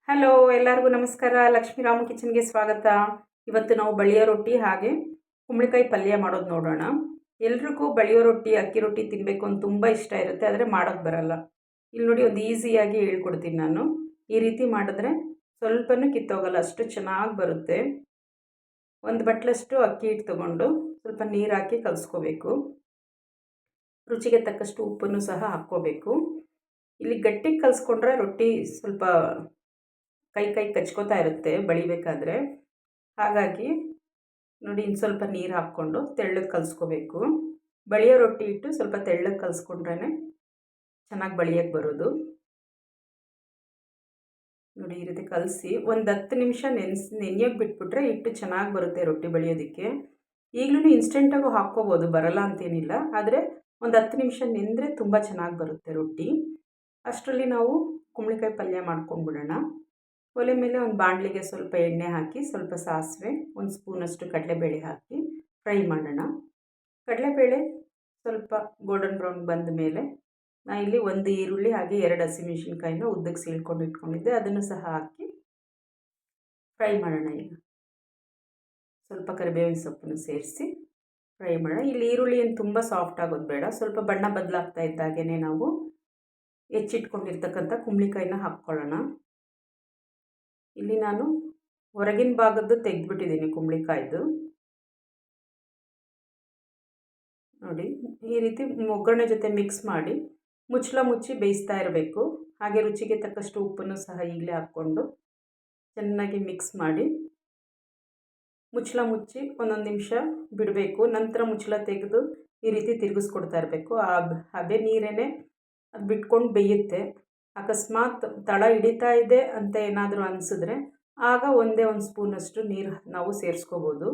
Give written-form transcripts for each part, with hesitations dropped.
Hello, ಎಲ್ಲರಿಗೂ ನಮಸ್ಕಾರ. ಲಕ್ಷ್ಮೀರಾಮ ಕಿಚನ್ಗೆ ಸ್ವಾಗತ. ಇವತ್ತು ನಾವು ಬಳಿಯೋ ರೊಟ್ಟಿ ಹಾಗೆ ಕುಂಬಳಕಾಯಿ ಪಲ್ಯ ಮಾಡೋದು ನೋಡೋಣ. ಎಲ್ರಿಗೂ ಬಳಿಯೋ ರೊಟ್ಟಿ, ಅಕ್ಕಿ ರೊಟ್ಟಿ ತಿನ್ನಬೇಕು ಅಂತ ತುಂಬ ಇಷ್ಟ ಇರುತ್ತೆ, ಆದರೆ ಮಾಡೋಕ್ಕೆ ಬರಲ್ಲ. ಇಲ್ಲಿ ನೋಡಿ, ಒಂದು ಈಸಿಯಾಗಿ ಹೇಳ್ಕೊಡ್ತೀನಿ ನಾನು. ಈ ರೀತಿ ಮಾಡಿದ್ರೆ ಸ್ವಲ್ಪನೂ ಕಿತ್ತೋಗಲ್ಲ, ಅಷ್ಟು ಚೆನ್ನಾಗಿ ಬರುತ್ತೆ. ಒಂದು ಬಟ್ಲಷ್ಟು ಅಕ್ಕಿ ಹಿಟ್ಟು ತೊಗೊಂಡು ಸ್ವಲ್ಪ ನೀರು ಹಾಕಿ ಕಲಿಸ್ಕೋಬೇಕು. ರುಚಿಗೆ ತಕ್ಕಷ್ಟು ಉಪ್ಪನ್ನು ಸಹ ಹಾಕ್ಕೋಬೇಕು. ಇಲ್ಲಿ ಗಟ್ಟಿಗೆ ಕಲಿಸ್ಕೊಂಡ್ರೆ ರೊಟ್ಟಿ ಸ್ವಲ್ಪ ಕೈ ಕಚ್ಕೋತಾ ಇರುತ್ತೆ ಬಳಿಬೇಕಾದ್ರೆ. ಹಾಗಾಗಿ ನೋಡಿ, ಇನ್ನು ಸ್ವಲ್ಪ ನೀರು ಹಾಕ್ಕೊಂಡು ತೆಳ್ಳಗೆ ಕಲಿಸ್ಕೋಬೇಕು. ಬಳಿಯೋ ರೊಟ್ಟಿ ಇಟ್ಟು ಸ್ವಲ್ಪ ತೆಳ್ಳಗೆ ಕಲಿಸ್ಕೊಂಡ್ರೇ ಚೆನ್ನಾಗಿ ಬಳಿಯೋಕ್ಕೆ ಬರೋದು. ನೋಡಿ, ಈ ರೀತಿ ಕಲಸಿ ಒಂದು 10 ನಿಮಿಷ ನೆನೆಯೋಕ್ಕೆ ಬಿಟ್ಬಿಟ್ರೆ ಹಿಟ್ಟು ಚೆನ್ನಾಗಿ ಬರುತ್ತೆ ರೊಟ್ಟಿ ಬಳಿಯೋದಕ್ಕೆ. ಈಗಲೂ ಇನ್ಸ್ಟೆಂಟಾಗೂ ಹಾಕ್ಕೋಬೋದು, ಬರಲ್ಲ ಅಂತೇನಿಲ್ಲ. ಆದರೆ ಒಂದು 10 ನಿಮಿಷ ನೆಂದರೆ ತುಂಬ ಚೆನ್ನಾಗಿ ಬರುತ್ತೆ ರೊಟ್ಟಿ. ಅಷ್ಟರಲ್ಲಿ ನಾವು ಕುಂಬಳಕಾಯಿ ಪಲ್ಯ ಮಾಡ್ಕೊಂಡ್ಬಿಡೋಣ. ಒಲೆ ಮೇಲೆ ಒಂದು ಬಾಣಲಿಗೆ ಸ್ವಲ್ಪ ಎಣ್ಣೆ ಹಾಕಿ, ಸ್ವಲ್ಪ ಸಾಸಿವೆ, ಒಂದು ಸ್ಪೂನಷ್ಟು ಕಡಲೆಬೇಳೆ ಹಾಕಿ ಫ್ರೈ ಮಾಡೋಣ. ಕಡಲೆಬೇಳೆ ಸ್ವಲ್ಪ ಗೋಲ್ಡನ್ ಬ್ರೌನ್ ಬಂದ ಮೇಲೆ ನಾನು ಇಲ್ಲಿ ಒಂದು ಈರುಳ್ಳಿ ಹಾಗೆ 2 ಹಸಿಮೆಣಸಿನ್ಕಾಯಿನ ಉದ್ದಕ್ಕೆ ಸೀಳ್ಕೊಂಡು ಇಟ್ಕೊಂಡಿದ್ದೆ, ಅದನ್ನು ಸಹ ಹಾಕಿ ಫ್ರೈ ಮಾಡೋಣ. ಈಗ ಸ್ವಲ್ಪ ಕರಿಬೇವಿನ ಸೊಪ್ಪನ್ನು ಸೇರಿಸಿ ಫ್ರೈ ಮಾಡೋಣ. ಇಲ್ಲಿ ಈರುಳ್ಳಿ ಏನು ತುಂಬ ಸಾಫ್ಟ್ ಆಗೋದು ಬೇಡ, ಸ್ವಲ್ಪ ಬಣ್ಣ ಬದಲಾಗ್ತಾ ಇದ್ದಾಗೇ ನಾವು ಹೆಚ್ಚಿಟ್ಕೊಂಡಿರ್ತಕ್ಕಂಥ ಕುಂಬಳಕಾಯಿನ ಹಾಕ್ಕೊಳ್ಳೋಣ. ಇಲ್ಲಿ ನಾನು ಹೊರಗಿನ ಭಾಗದ್ದು ತೆಗೆದುಬಿಟ್ಟಿದ್ದೀನಿ ಕುಂಬಳಕಾಯ್ದು. ನೋಡಿ, ಈ ರೀತಿ ಒಗ್ಗರಣೆ ಜೊತೆ ಮಿಕ್ಸ್ ಮಾಡಿ ಮುಚ್ಚಳ ಮುಚ್ಚಿ ಬೇಯಿಸ್ತಾ ಇರಬೇಕು. ಹಾಗೆ ರುಚಿಗೆ ತಕ್ಕಷ್ಟು ಉಪ್ಪನ್ನು ಸಹ ಈಗಲೇ ಹಾಕ್ಕೊಂಡು ಚೆನ್ನಾಗಿ ಮಿಕ್ಸ್ ಮಾಡಿ ಮುಚ್ಚಳ ಮುಚ್ಚಿ ಒಂದೊಂದು ನಿಮಿಷ ಬಿಡಬೇಕು. ನಂತರ ಮುಚ್ಚಳ ತೆಗೆದು ಈ ರೀತಿ ತಿರುಗಿಸ್ಕೊಡ್ತಾ ಇರಬೇಕು. ಹಬೆ ನೀರೇ ಅದು ಬಿಟ್ಕೊಂಡು ಬೇಯುತ್ತೆ. ಅಕಸ್ಮಾತ್ ತಳ ಹಿಡಿತಾ ಇದೆ ಅಂತ ಏನಾದರೂ ಅನಿಸಿದ್ರೆ ಆಗ ಒಂದೇ ಒಂದು ಸ್ಪೂನಷ್ಟು ನೀರು ನಾವು ಸೇರಿಸ್ಕೋಬೋದು.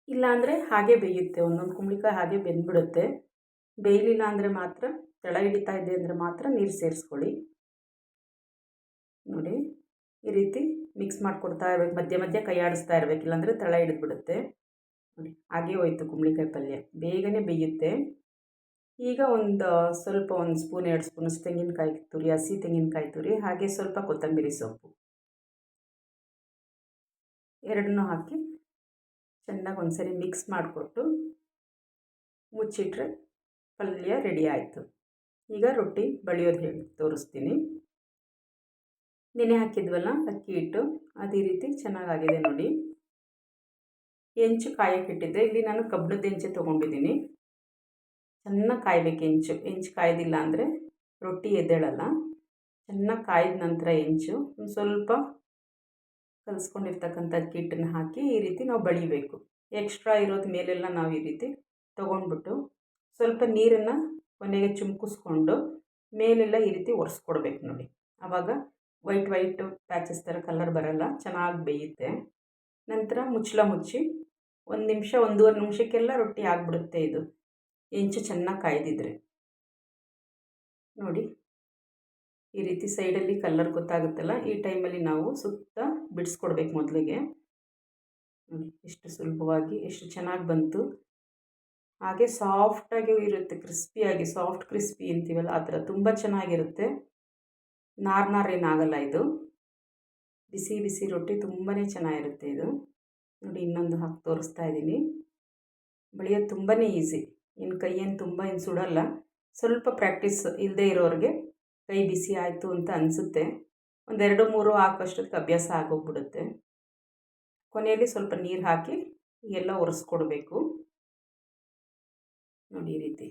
ಇಲ್ಲಾಂದರೆ ಹಾಗೆ ಬೇಯುತ್ತೆ, ಒಂದೊಂದು ಕುಂಬಳಕಾಯಿ ಹಾಗೆ ಬೆಂದ್ಬಿಡುತ್ತೆ. ಬೇಯಲಿಲ್ಲ ಅಂದರೆ ಮಾತ್ರ, ತಳ ಹಿಡಿತಾ ಇದೆ ಅಂದರೆ ಮಾತ್ರ ನೀರು ಸೇರಿಸ್ಕೊಳ್ಳಿ. ನೋಡಿ, ಈ ರೀತಿ ಮಿಕ್ಸ್ ಮಾಡಿಕೊಡ್ತಾ ಇರಬೇಕು, ಮಧ್ಯೆ ಮಧ್ಯೆ ಕೈ ಆಡಿಸ್ತಾ ಇರಬೇಕು, ಇಲ್ಲಾಂದರೆ ತಳ ಹಿಡಿದ್ಬಿಡುತ್ತೆ. ನೋಡಿ, ಹಾಗೆ ಹೋಯ್ತು ಕುಂಬಳಕಾಯಿ ಪಲ್ಯ, ಬೇಗನೆ ಬೇಯುತ್ತೆ. ಈಗ ಒಂದು ಸ್ಪೂನ್ 2 ಸ್ಪೂನಷ್ಟು ತೆಂಗಿನಕಾಯಿ ತುರಿ, ಹಸಿ ತೆಂಗಿನಕಾಯಿ ತುರಿ, ಹಾಗೆ ಸ್ವಲ್ಪ ಕೊತ್ತಂಬರಿ ಸೊಪ್ಪು ಎರಡನ್ನೂ ಹಾಕಿ ಚೆನ್ನಾಗಿ ಒಂದ್ಸರಿ ಮಿಕ್ಸ್ ಮಾಡಿಕೊಟ್ಟು ಮುಚ್ಚಿಟ್ರೆ ಪಲ್ಯ ರೆಡಿ ಆಯಿತು. ಈಗ ರೊಟ್ಟಿ ಬಳಿಯೋದು ಹೇಳಿ ತೋರಿಸ್ತೀನಿ. ನೆನೆ ಹಾಕಿದ್ವಲ್ಲ ಅಕ್ಕಿ ಹಿಟ್ಟು, ಅದೇ ರೀತಿ ಚೆನ್ನಾಗಾಗಿದೆ ನೋಡಿ. ಹೆಂಚು ಕಾಯಕ್ಕೆ ಇಟ್ಟಿದ್ದೆ. ಇಲ್ಲಿ ನಾನು ಕಬ್ಬಿಣದ ಹೆಂಚೆ ತೊಗೊಂಡಿದ್ದೀನಿ. ಚೆನ್ನಾಗಿ ಕಾಯಬೇಕು ಹೆಂಚು ಕಾಯ್ದಿಲ್ಲ ಅಂದರೆ ರೊಟ್ಟಿ ಎದ್ದೇಳಲ್ಲ. ಚೆನ್ನಾಗಿ ಕಾಯ್ದ ನಂತರ ಹೆಂಚು ಒಂದು ಸ್ವಲ್ಪ ಕಲಿಸ್ಕೊಂಡಿರ್ತಕ್ಕಂಥ ಅಕ್ಕಿ ಹಿಟ್ಟನ್ನು ಹಾಕಿ ಈ ರೀತಿ ನಾವು ಬಳಿಬೇಕು. ಎಕ್ಸ್ಟ್ರಾ ಇರೋದು ಮೇಲೆಲ್ಲ ನಾವು ಈ ರೀತಿ ತೊಗೊಂಡ್ಬಿಟ್ಟು ಸ್ವಲ್ಪ ನೀರನ್ನು ಕೊನೆಗೆ ಚುಮ್ಕಿಸ್ಕೊಂಡು ಮೇಲೆಲ್ಲ ಈ ರೀತಿ ಒರೆಸ್ಕೊಡ್ಬೇಕು ನೋಡಿ. ಆವಾಗ ವೈಟ್ ಪ್ಯಾಚಸ್ ಥರ ಕಲರ್ ಬರಲ್ಲ, ಚೆನ್ನಾಗಿ ಬೇಯುತ್ತೆ. ನಂತರ ಮುಚ್ಚಳ ಮುಚ್ಚಿ 1 ನಿಮಿಷ, 1.5 ನಿಮಿಷಕ್ಕೆಲ್ಲ ರೊಟ್ಟಿ ಆಗಿಬಿಡುತ್ತೆ. ಇದು ಹೆಂಚು ಚೆನ್ನಾಗಿ ಕಾಯ್ದಿದ್ರೆ ನೋಡಿ, ಈ ರೀತಿ ಸೈಡಲ್ಲಿ ಕಲರ್ ಗೊತ್ತಾಗುತ್ತಲ್ಲ, ಈ ಟೈಮಲ್ಲಿ ನಾವು ಸುತ್ತ ಬಿಡಿಸ್ಕೊಡ್ಬೇಕು ಮೊದಲಿಗೆ. ನೋಡಿ, ಎಷ್ಟು ಸುಲಭವಾಗಿ ಎಷ್ಟು ಚೆನ್ನಾಗಿ ಬಂತು. ಹಾಗೆ ಸಾಫ್ಟಾಗಿ ಇರುತ್ತೆ, ಕ್ರಿಸ್ಪಿಯಾಗಿ, ಸಾಫ್ಟ್ ಕ್ರಿಸ್ಪಿ ಅಂತೀವಲ್ಲ ಆ ಥರ ತುಂಬ ಚೆನ್ನಾಗಿರುತ್ತೆ. ನಾರೇನಾಗಲ್ಲ ಇದು. ಬಿಸಿ ಬಿಸಿ ರೊಟ್ಟಿ ತುಂಬಾ ಚೆನ್ನಾಗಿರುತ್ತೆ ಇದು. ನೋಡಿ, ಇನ್ನೊಂದು ಹಾಕಿ ತೋರಿಸ್ತಾ ಇದ್ದೀನಿ. ಬಳಿಯೋದು ತುಂಬಾ ಈಸಿ, ಕೈಯೇನು ತುಂಬ ಸುಡಲ್ಲ. ಸ್ವಲ್ಪ ಪ್ರಾಕ್ಟೀಸ್ ಇಲ್ಲದೆ ಇರೋರಿಗೆ ಕೈ ಬಿಸಿ ಆಯಿತು ಅಂತ ಅನಿಸುತ್ತೆ. 1 2 3 ಹಾಕೋಷ್ಟೊತ್ತಿಗೆ ಅಭ್ಯಾಸ ಆಗೋಗ್ಬಿಡುತ್ತೆ. ಕೊನೆಯಲ್ಲಿ ಸ್ವಲ್ಪ ನೀರು ಹಾಕಿ ಎಲ್ಲ ಒರೆಸ್ಕೊಡ್ಬೇಕು ನೋಡಿ. ಈ ರೀತಿ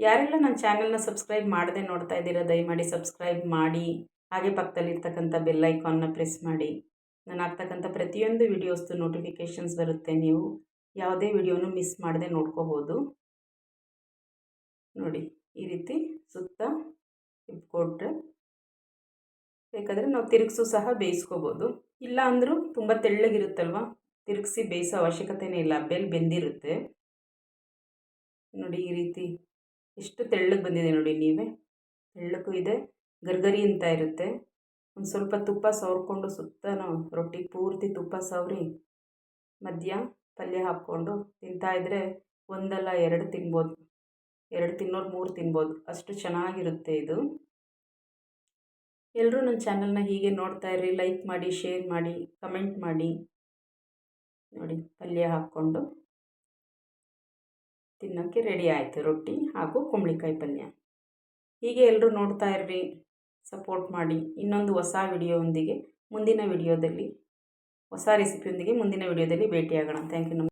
ಯಾರೆಲ್ಲ ನನ್ನ ಚಾನಲ್ನ ಸಬ್ಸ್ಕ್ರೈಬ್ ಮಾಡದೆ ನೋಡ್ತಾ ಇದ್ದೀರಾ, ದಯಮಾಡಿ ಸಬ್ಸ್ಕ್ರೈಬ್ ಮಾಡಿ. ಹಾಗೆ ಪಕ್ಕದಲ್ಲಿರ್ತಕ್ಕಂಥ ಬೆಲ್ ಐಕಾನ್ನ ಪ್ರೆಸ್ ಮಾಡಿ. ನಾನು ಹಾಕ್ತಕ್ಕಂಥ ಪ್ರತಿಯೊಂದು ವಿಡಿಯೋಸ್ದು ನೋಟಿಫಿಕೇಷನ್ಸ್ ಬರುತ್ತೆ. ನೀವು ಯಾವುದೇ ವಿಡಿಯೋನು ಮಿಸ್ ಮಾಡದೆ ನೋಡ್ಕೋಬೋದು. ನೋಡಿ, ಈ ರೀತಿ ಸುತ್ತ ಇಟ್ಕೊಟ್ರೆ ಬೇಕಾದರೆ ನಾವು ತಿರುಗಿಸು ಸಹ ಬೇಯಿಸ್ಕೋಬೋದು. ಇಲ್ಲ ಅಂದರೂ ತುಂಬ ತೆಳ್ಳಗಿರುತ್ತಲ್ವ, ತಿರುಗಿಸಿ ಬೇಯಿಸೋ ಅವಶ್ಯಕತೆಯೇ ಇಲ್ಲ, ಹಬ್ಬೆಯಲ್ಲಿ ಬೆಂದಿರುತ್ತೆ. ನೋಡಿ, ಈ ರೀತಿ ಎಷ್ಟು ತೆಳ್ಳಗೆ ಬಂದಿದೆ ನೋಡಿ. ನೀವೇ ತೆಳ್ಳಗೂ ಇದೆ, ಗರ್ಗರಿ ಅಂತ ಇರುತ್ತೆ. ಒಂದು ಸ್ವಲ್ಪ ತುಪ್ಪ ಸವರ್ಕೊಂಡು ಸುತ್ತ ನಾವು ರೊಟ್ಟಿ ಪೂರ್ತಿ ತುಪ್ಪ ಸವರಿ ಮಧ್ಯ ಪಲ್ಯ ಹಾಕ್ಕೊಂಡು ತಿಂತಾಯಿದ್ರೆ ಒಂದಲ್ಲ 2 ತಿನ್ಬೋದು, 2 ತಿನ್ನೋರು 3 ತಿನ್ಬೋದು, ಅಷ್ಟು ಚೆನ್ನಾಗಿರುತ್ತೆ ಇದು. ಎಲ್ಲರೂ ನನ್ನ ಚಾನಲ್ನ ಹೀಗೆ ನೋಡ್ತಾ ಇರ್ರಿ, ಲೈಕ್ ಮಾಡಿ, ಶೇರ್ ಮಾಡಿ, ಕಮೆಂಟ್ ಮಾಡಿ. ನೋಡಿ, ಪಲ್ಯ ಹಾಕ್ಕೊಂಡು ತಿನ್ನೋಕ್ಕೆ ರೆಡಿ ಆಯಿತು ರೊಟ್ಟಿ ಹಾಗೂ ಕುಂಬಳಕಾಯಿ ಪಲ್ಯ. ಹೀಗೆ ಎಲ್ಲರೂ ನೋಡ್ತಾ ಇರ್ರಿ, ಸಪೋರ್ಟ್ ಮಾಡಿ. ಇನ್ನೊಂದು ಹೊಸ ವಿಡಿಯೋದೊಂದಿಗೆ ಮುಂದಿನ ವಿಡಿಯೋದಲ್ಲಿ ಭೇಟಿಯಾಗೋಣ. Thank you.